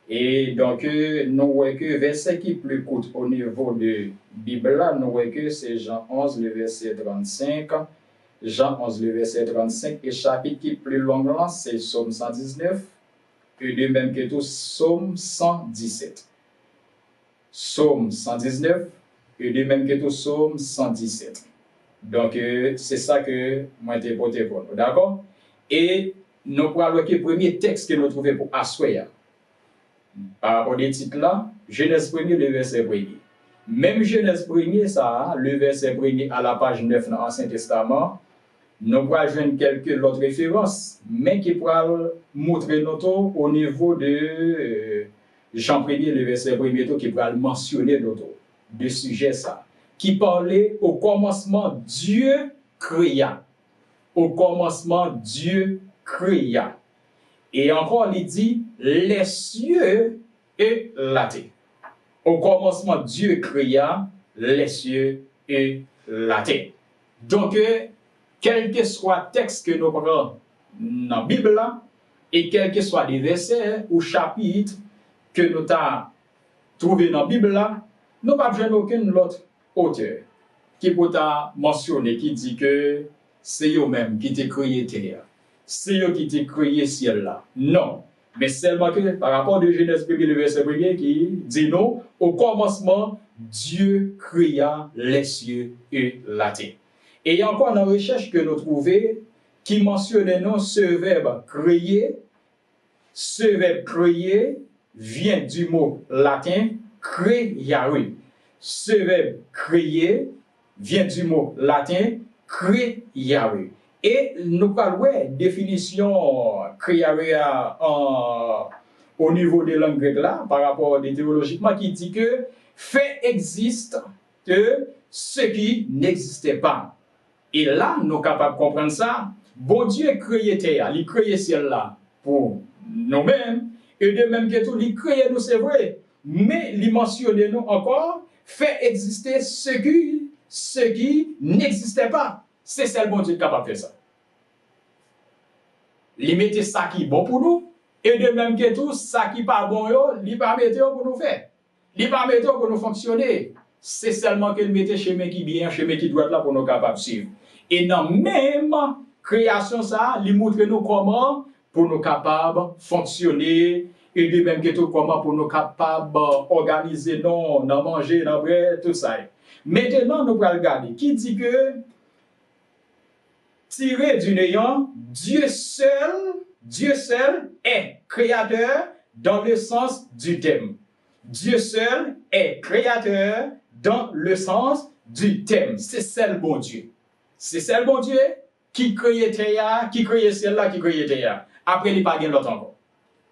Et donc, nous voyons que verset qui plus court au niveau de Bible, nous voyons que c'est Jean 11, le verset 35. Jean 11, le verset 35. Et chapitre qui plus long, là, c'est Psaume 119. Et de même que tout, Psaume 117. Psaume 119. Et de même que tout, Psaume 117. Donc, c'est ça que moi j'ai porté pour nous. D'accord? Et nous pourrons voir le premier texte que nous trouvons pour asseoir. Par rapport aux titres là, Genèse 1er, le verset 1er. Même Genèse 1er, ça, le verset 1er à la page 9 dans l'Ancien Testament, nous pourrons joindre quelques autres références, mais qui pourront montrer notre au niveau de Jean 1er, le verset 1er, qui pourra mentionner notre de sujet ça, qui parlait au commencement Dieu créa. Au commencement Dieu créa. Et encore, il dit les cieux et la terre. Au commencement, Dieu créa les cieux et la terre. Donc, quel que soit le texte que nous prenons dans la Bible, et quel que soit les versets ou chapitres que nous avons trouvés dans la Bible, nous n'avons pas besoin d'aucun autre auteur qui peut mentionner, qui dit que c'est eux-mêmes qui ont créé la terre. C'est eux qui ont créé le ciel là. Non. Mais seulement que par rapport à Genèse 1, le verset 1 qui dit non, au commencement, Dieu créa les cieux et la terre. Et il y a encore une recherche que nous trouvons qui mentionne non, ce verbe créer. Ce verbe créer vient du mot latin creare. Ce verbe créer vient du mot latin creare. Et nous parlons de définition créare au niveau de langue grecque là, par rapport à théologiquement, qui dit que fait existe de ce qui n'existait pas. Et là, nous sommes capables de comprendre ça. Bon Dieu créé terre, il créé ciel là pour nous-mêmes, et de même que tout, il créé nous, c'est vrai. Mais il mentionne nous encore, fait exister ce qui n'existait pas. C'est seul bon Dieu qui est capable de faire ça. Il mettait ça qui est bon pour nous, et de même que tout, ça qui n'est pas bon, il ne pas mettre pour nous faire. Il ne pas mettre pour nous fonctionner. C'est seulement qu'il mettait chemin qui bien, chemin qui doit être là pour nous capables de suivre. Et dans même création, ça, il montre nous comment pour nous capables de fonctionner, et de même que tout, comment pour nous capables d'organiser, non, de manger, de boire, tout ça. Maintenant, nous allons regarder. Qui dit que tiré du néant, Dieu seul est créateur dans le sens du thème. Dieu seul est créateur dans le sens du thème. C'est seul bon Dieu. C'est seul bon Dieu qui crée terre, qui crée celle-là, qui crée terre. Après, il n'y a pas l'autre encore.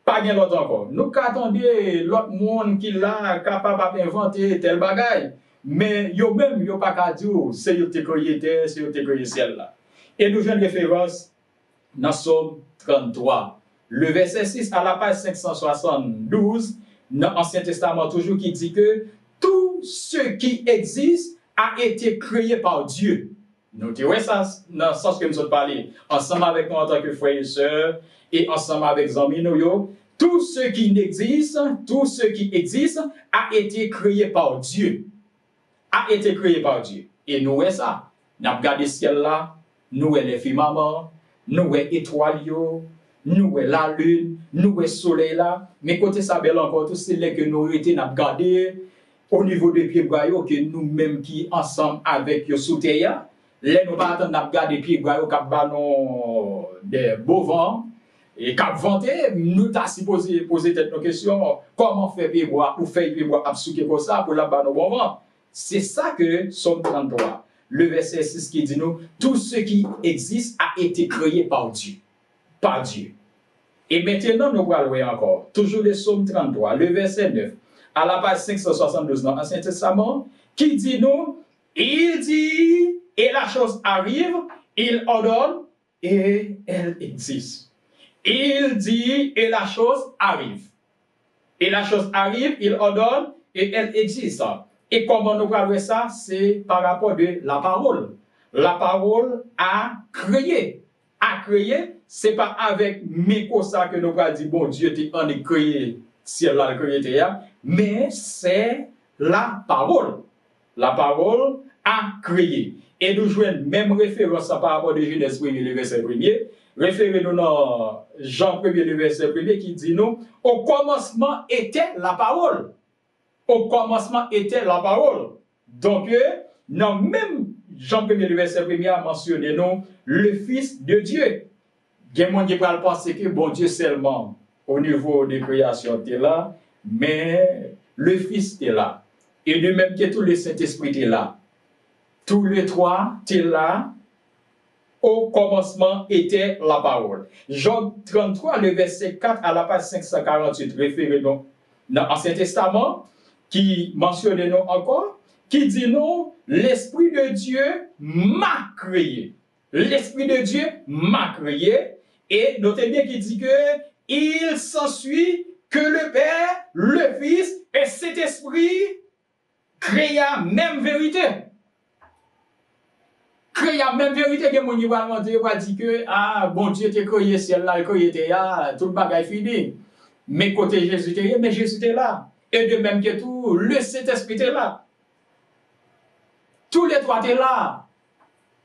Pas l'autre encore. Nous attendons l'autre monde qui est capable d'inventer tel bagaille. Mais yo-même, yo pas qu'à dire, c'est yo te créé terre, c'est yo te créé celle-là. Et nous avons une référence dans Psaume 33. Le verset 6 à la page 572, dans l'Ancien Testament toujours, qui dit que tout ce qui existe a été créé par Dieu. Nous disons ça dans le sens que nous avons parlé, ensemble avec nous en tant que frères et sœurs, et ensemble avec les amis, tout ce qui existe a été créé par Dieu. A été créé par Dieu. Et nous voyons ça. Nous avons regardé le ciel là, nous voyons les firmaments, nous voyons les étoiles, nous voyons la lune, nous voyons le soleil là. Mais côté ça, belle encore, tout c'est là que nous avons regardé au niveau des pieds boyaux, que nous-mêmes qui ensemble avec les sous terre, là nous pas attendre de regarder les pieds boyaux qui ont des beaux vents. Et quand vanté, nous avons posé cette question, comment faire pieds bois ou faire pieds bois absouquer comme ça pour la bas nos bons vents. C'est ça que Psaume 33, le verset 6 qui dit nous, tout ce qui existe a été créé par Dieu. Par Dieu. Et maintenant, nous allons voir encore, toujours le Psaume 33, le verset 9, à la page 572 dans l'Ancien Testament, qui dit nous, il dit, et la chose arrive, il ordonne, et elle existe. il dit, et la chose arrive. Et la chose arrive, il ordonne, et elle existe. Et comment nous parlons ça? C'est par rapport de la parole. La parole a créé. A créé, c'est pas avec micro ça que nous allons dire, bon Dieu, tu en est créé, ciel là, créé terre, mais c'est la parole. La parole a créé. Et nous jouons même référence par rapport de Genèse 1er, le verset 1er. Référez-nous dans Jean 1er, le verset 1er, qui dit nous, au commencement était la parole. Au commencement était la parole. Donc, non, même Jean 1er, le verset 1er a mentionné nous, le Fils de Dieu. Il y a des gens qui peuvent penser que bon Dieu seulement au niveau des créations est là, mais le Fils est là. Et de même que tout le Saint-Esprit est là. Tous les trois étaient là. Au commencement était la parole. Jean 33, le verset 4 à la page 548, référé donc dans l'Ancien Testament, qui mentionne nous encore, qui dit non, l'Esprit de Dieu m'a créé. L'Esprit de Dieu m'a créé. Et notez bien qu'il dit que il s'ensuit que le Père, le Fils et cet Esprit créa même vérité. Créa même vérité que mon va demander, va dire que ah bon Dieu t'a créé ciel là, créé terre, tout le bagage fini. Mais côté Jésus était, mais Jésus était là. Et de même que tout, le Saint-Esprit était là. Tous les trois étaient là.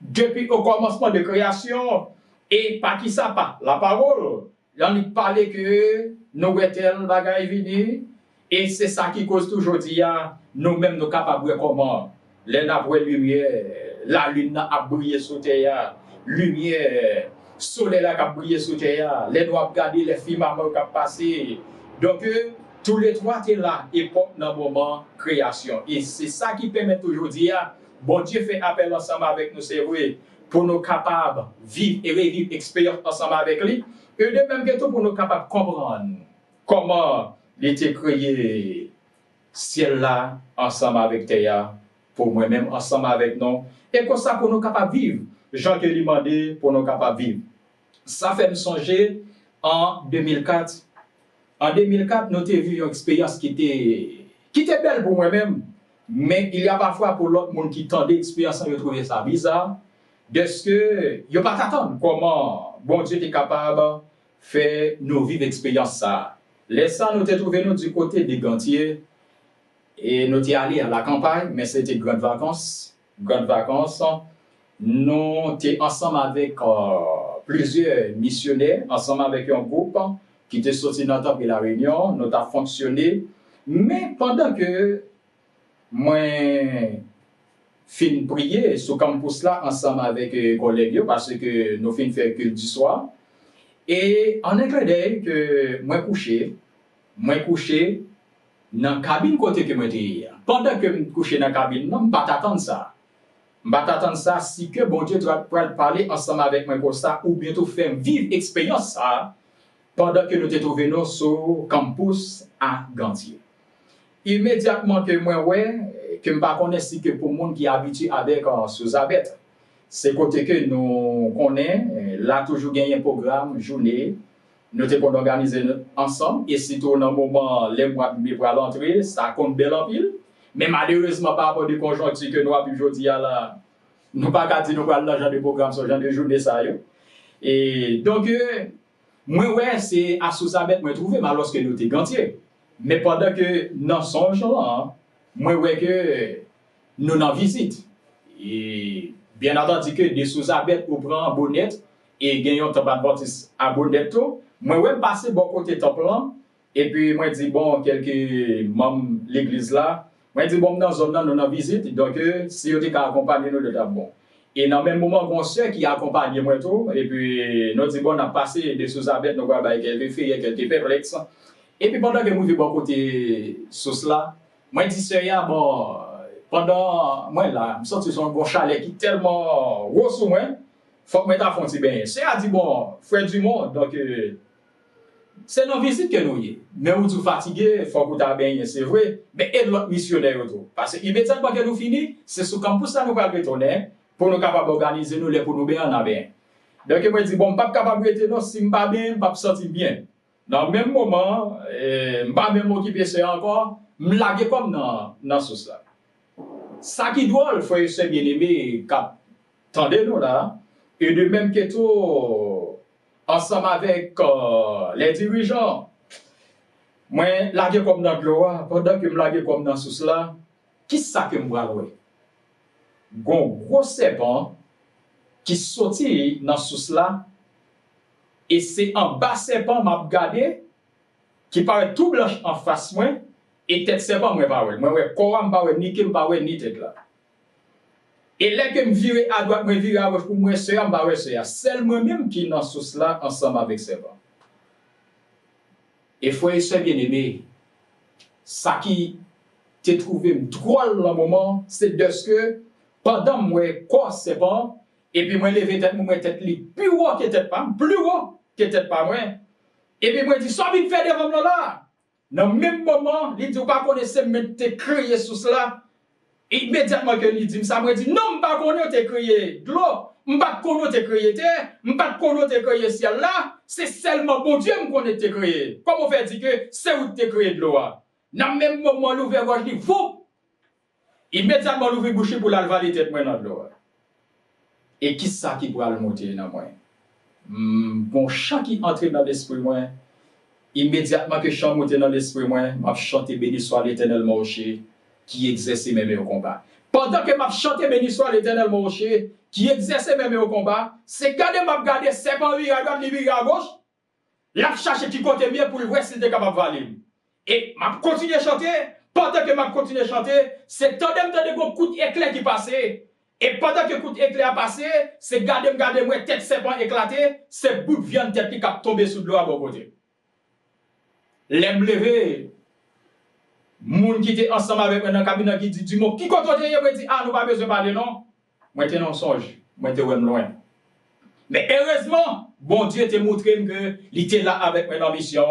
Depuis au commencement de création. Et pas qui ça pas, la parole. On y parlait que nous étions bagage fini. Et c'est ça qui cause toujours dire, nous-mêmes nous capables de comment. Les nappes lumière, la lune a brillé sur terre, lumière, soleil a brillé sur terre, les nous regarder les films qui ont passé. Donc, tous les trois étaient là, époque dans le moment création. Et c'est ça qui permet toujours de dire, bon Dieu fait appel ensemble avec nous, c'est vrai, pour nous capables de vivre et revivre l'expérience ensemble avec lui. Et de même que tout pour nous capables de comprendre comment il était créé ciel là ensemble avec terre, pour moi-même ensemble avec nous. Et comme ça pour nous capables de vivre. Jean qui lui demandé pour nous capables de vivre. Ça fait me songer en 2004. En 2004, nous avons vu une expérience qui était belle pour moi-même. Mais il y a parfois pour l'autre monde qui tendait l'expérience, ils trouvaient ça bizarre. De ce que, il n'y a pas t'attendre comment bon Dieu est capable de faire nos vivre expérience ça. Laissant nous te trouver nous du côté des Gantiers et nous sommes allés à la campagne, mais c'était grandes vacances. Grandes vacances. Nous étions ensemble avec plusieurs missionnaires, ensemble avec un groupe qui était sorti dans la réunion, nous avons fonctionné. Mais pendant que moi, fin prier sur campus là ensemble avec les collègues parce que nous fin faire culte du soir et en un clin d'œil que moi couché dans cabine côté que moi était pendant que me couché dans cabine non pas attendre ça si que bon Dieu doit parler ensemble avec moi pour ça ou bientôt faire vivre expérience ça pendant que nous te trouvons sur campus à Gantier. Immédiatement que moi que je ne connais pas si que pour monde qui est habitué avec Sous-Abet. C'est côté que nous connaissons, là toujours gagné un programme, journée, nous devons organiser ensemble, et si tout dans le moment, les mois de mai pour l'entrée, ça compte bel en pile. Mais malheureusement, par rapport à des conjonctures que nous avons aujourd'hui, nous ne pouvons pas dire que nous avons l'argent de programme sur le genre de journée. Et donc, moi, c'est à Sous-Abet que je trouve, mais lorsque nous étions gantiers. Mais pendant que nous songeons là, moi, que nous en visite. Et bien entendu que des sous-abet ou prend bonnette et gagnons temps baptiste à bonnette. Moi, passer bon côté temple là. Et puis, moi, dis bon, quelques membres de l'église là. Moi, dis bon, dans zone là, nous en visite. Donc, si vous êtes accompagné, nous, de bon. Et dans le même moment, mon soeur qui accompagne moi tout. Et puis, nous dis bon, on a passé des sous-abet, nous avons quelques filles, quelques perplexes. Et puis, pendant que nous vivons bon côté sous là, moi, je dis, bon, pendant, moi, là, je me sens sur un bon chalet qui est tellement gros sur moi, il faut que je me fasse bien. C'est à dire, bon, frère du monde, donc, c'est nos visites que nous y est. Mais vous êtes fatigué, il faut que vous ayez bien, c'est vrai, mais aide l'autre missionnaire autour. Parce que, immédiatement que nous finissons, c'est sur le campus, ça nous va retourner, pour nous capables d'organiser nous, pour nous bien en bien. Donc, moi, je dis, bon, je ne suis pas capable de non, si je ne suis pas bien, je ne me sentir bien. Dans le même moment, je ne suis pas même occupé ça encore, je me lague comme dans ce là. Ça qui doit, il faut essayer bien aimé, attendez-nous là, et de même que tout, ensemble avec les dirigeants, moi, lague comme dans l'eau, pendant que je me lague comme dans ce là, qui est-ce que je me lague? Un gros serpent qui sorti dans ce là, et c'est en bas serpent m'a regardé qui paraît tout blanche en face moi et tête serpent moi pas moi corps pas ni que pas ni tête là et là que me virer à droite me virer à gauche pour moi c'est en bas c'est seul moi même qui dans sauce là ensemble avec serpent et faut essayer bien aimé ça qui t'ai trouvé drôle dans moment c'est de ce que pendant moi corps serpent et puis moi lever tête li plus haut que tête pas plus haut que tête pas moi. Et puis moi dis ça vite faire devant là. Dans le même moment, il dit pas connaissez mais te crier sous cela. Immédiatement que il dit ça moi dit non pas connaître te crier de l'eau, pas connaître te crier terre, pas connaître te crier ciel là, c'est seulement bon Dieu me connaît te crier. Comment faire dire que c'est où te crier de l'eau. Dans le même moment l'ouvert gauche dit vous. Immédiatement l'ouvrir bouche pour la valer tête moi dans l'eau. Et qui ça qui pourra le monter dans moi? Bon chant qui entre dans l'esprit moi, immédiatement que chant monte dans l'esprit moi, m'a chanté béni soit l'Éternel mon rocher qui exerce mes meilleurs combats. Pendant que m'a chanté béni soit l'Éternel mon rocher qui exerce mes meilleurs combats, c'est garder m'a garder serpent lui à droite, lui à gauche. L'a chercher qui côté bien pour le voir s'il était capable de valer. Et m'a continuer à chanter, pendant que m'a continuer à chanter, c'est tandem de coup d'éclair qui passait. Et pendant que le coup d'éclair a passé, c'est garder moi tête serpent éclaté, c'est bout de viande tête qui a tombé sous l'eau à bon côté. L'aime levé, moun qui était ensemble avec moi dans le cabinet qui dit, dis-moi, qui contre moi dit, ah, nous pas besoin de parler, non? Moi, j'étais dans songe, moi, j'étais loin. Mais heureusement, bon Dieu t'a montré que il était là avec moi dans la mission.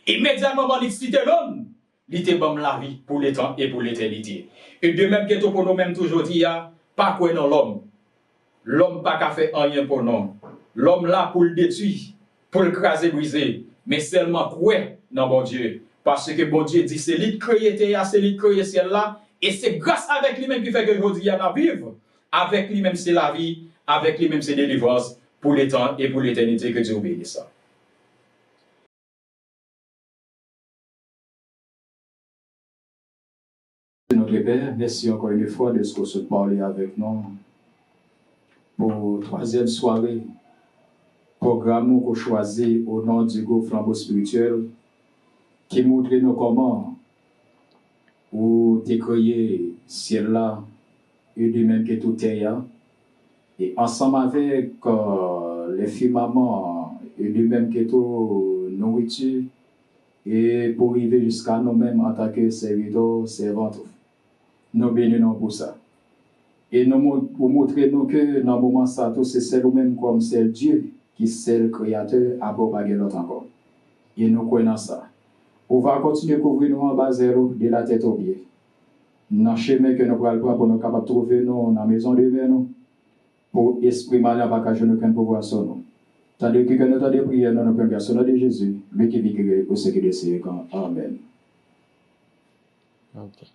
Immédiatement, il était l'homme, il était bon la vie pour le temps et pour l'éternité. Et de même que pour nous-mêmes toujours dit, pas quoi dans l'homme. L'homme pas qu'à faire rien pour nous. L'homme là pour le détruire, pour le craser, briser. Mais seulement quoi dans bon Dieu. Parce que bon Dieu dit, c'est lui qui crée terre, c'est lui qui crée ciel là. Et c'est grâce avec lui-même qui fait que aujourd'hui il y a vivre. Avec lui-même c'est la vie, avec lui-même c'est délivrance pour les temps et pour l'éternité que Dieu obéit ça. Notre Père, merci encore une fois de ce que vous parlez avec nous pour troisième soirée. Programme qu'on choisit au nom du groupe Flambeau Spirituel qui montre nous comment ou décrier ciel là et de même que tout terre et ensemble avec les firmaments et de même que tout nourriture et pour arriver jusqu'à nous-mêmes en tant que serviteurs, servantes. Nous bénissons pour ça. Et nous pour montrer nous que dans le moment ça, c'est celle nous-mêmes comme c'est Dieu qui c'est le créateur à propager l'autre encore. Et nous connaissons ça. On va continuer à couvrir nous en bas zéro de la tête aux pieds. Dans le chemin que nous prenons pour nous capables de trouver nous dans la maison de nous pour esprit malin pas qu'à nous pouvoir sur nous. Tandis que nous avons des prières dans notre personne de Jésus, lui qui vit pour ce qui est Amen. Okay.